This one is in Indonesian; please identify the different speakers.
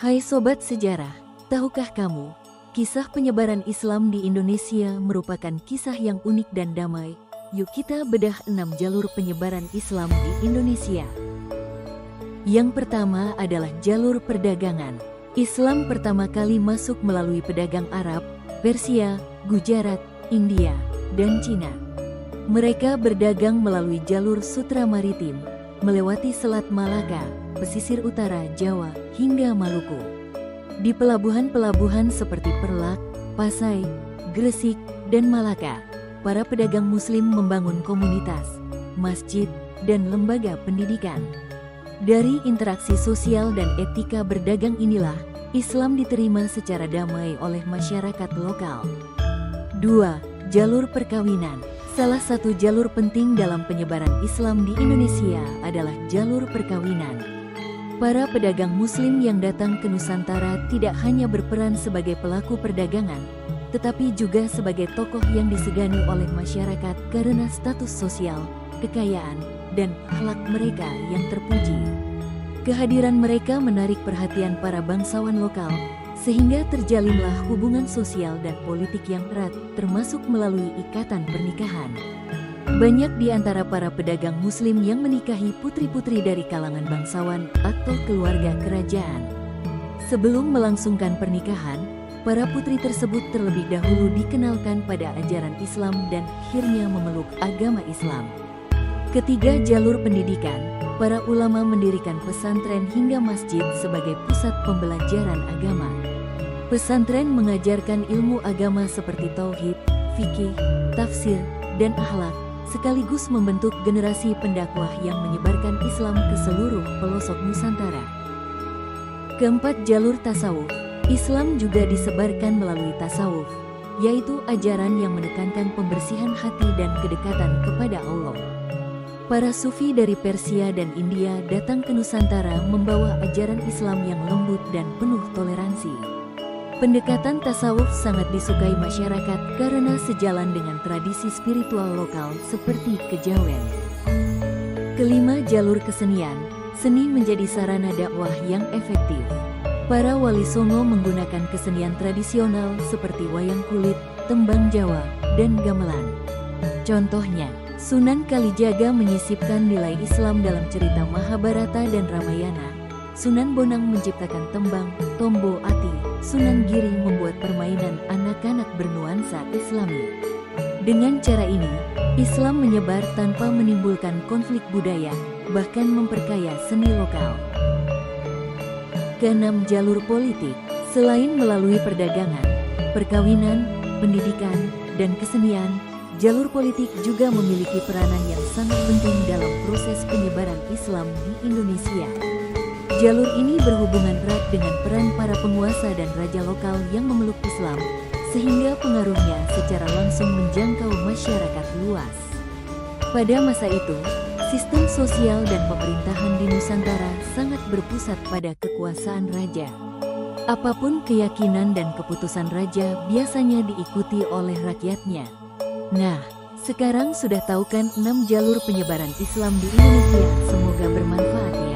Speaker 1: Hai Sobat Sejarah, tahukah kamu, kisah penyebaran Islam di Indonesia merupakan kisah yang unik dan damai. Yuk kita bedah 6 jalur penyebaran Islam di Indonesia. Yang pertama adalah jalur perdagangan. Islam pertama kali masuk melalui pedagang Arab, Persia, Gujarat, India, dan Cina. Mereka berdagang melalui jalur sutra maritim, melewati Selat Malaka, pesisir utara Jawa, hingga Maluku. Di pelabuhan-pelabuhan seperti Perlak, Pasai, Gresik, dan Malaka, para pedagang Muslim membangun komunitas, masjid, dan lembaga pendidikan. Dari interaksi sosial dan etika berdagang inilah, Islam diterima secara damai oleh masyarakat lokal. 2. Jalur perkawinan. Salah satu jalur penting dalam penyebaran Islam di Indonesia adalah jalur perkawinan. Para pedagang Muslim yang datang ke Nusantara tidak hanya berperan sebagai pelaku perdagangan, tetapi juga sebagai tokoh yang disegani oleh masyarakat karena status sosial, kekayaan, dan akhlak mereka yang terpuji. Kehadiran mereka menarik perhatian para bangsawan lokal, sehingga terjalinlah hubungan sosial dan politik yang erat, termasuk melalui ikatan pernikahan. Banyak di antara para pedagang Muslim yang menikahi putri-putri dari kalangan bangsawan atau keluarga kerajaan. Sebelum melangsungkan pernikahan, para putri tersebut terlebih dahulu dikenalkan pada ajaran Islam dan akhirnya memeluk agama Islam. Ketiga, jalur pendidikan. Para ulama mendirikan pesantren hingga masjid sebagai pusat pembelajaran agama. Pesantren mengajarkan ilmu agama seperti tauhid, fikih, tafsir, dan akhlak, sekaligus membentuk generasi pendakwah yang menyebarkan Islam ke seluruh pelosok Nusantara. Keempat, jalur tasawuf. Islam juga disebarkan melalui tasawuf, yaitu ajaran yang menekankan pembersihan hati dan kedekatan kepada Allah. Para sufi dari Persia dan India datang ke Nusantara membawa ajaran Islam yang lembut dan penuh toleransi. Pendekatan tasawuf sangat disukai masyarakat karena sejalan dengan tradisi spiritual lokal seperti kejawen. Kelima, jalur kesenian. Seni menjadi sarana dakwah yang efektif. Para wali songo menggunakan kesenian tradisional seperti wayang kulit, tembang Jawa, dan gamelan. Contohnya, Sunan Kalijaga menyisipkan nilai Islam dalam cerita Mahabharata dan Ramayana. Sunan Bonang menciptakan tembang, Tombo Ati. Sunan Giri membuat permainan anak-anak bernuansa Islami. Dengan cara ini, Islam menyebar tanpa menimbulkan konflik budaya, bahkan memperkaya seni lokal. Keenam, jalur politik. Selain melalui perdagangan, perkawinan, pendidikan, dan kesenian, jalur politik juga memiliki peranan yang sangat penting dalam proses penyebaran Islam di Indonesia. Jalur ini berhubungan erat dengan peran para penguasa dan raja lokal yang memeluk Islam, sehingga pengaruhnya secara langsung menjangkau masyarakat luas. Pada masa itu, sistem sosial dan pemerintahan di Nusantara sangat berpusat pada kekuasaan raja. Apapun keyakinan dan keputusan raja biasanya diikuti oleh rakyatnya. Nah, sekarang sudah tahu kan 6 jalur penyebaran Islam di Indonesia? Semoga bermanfaat ya.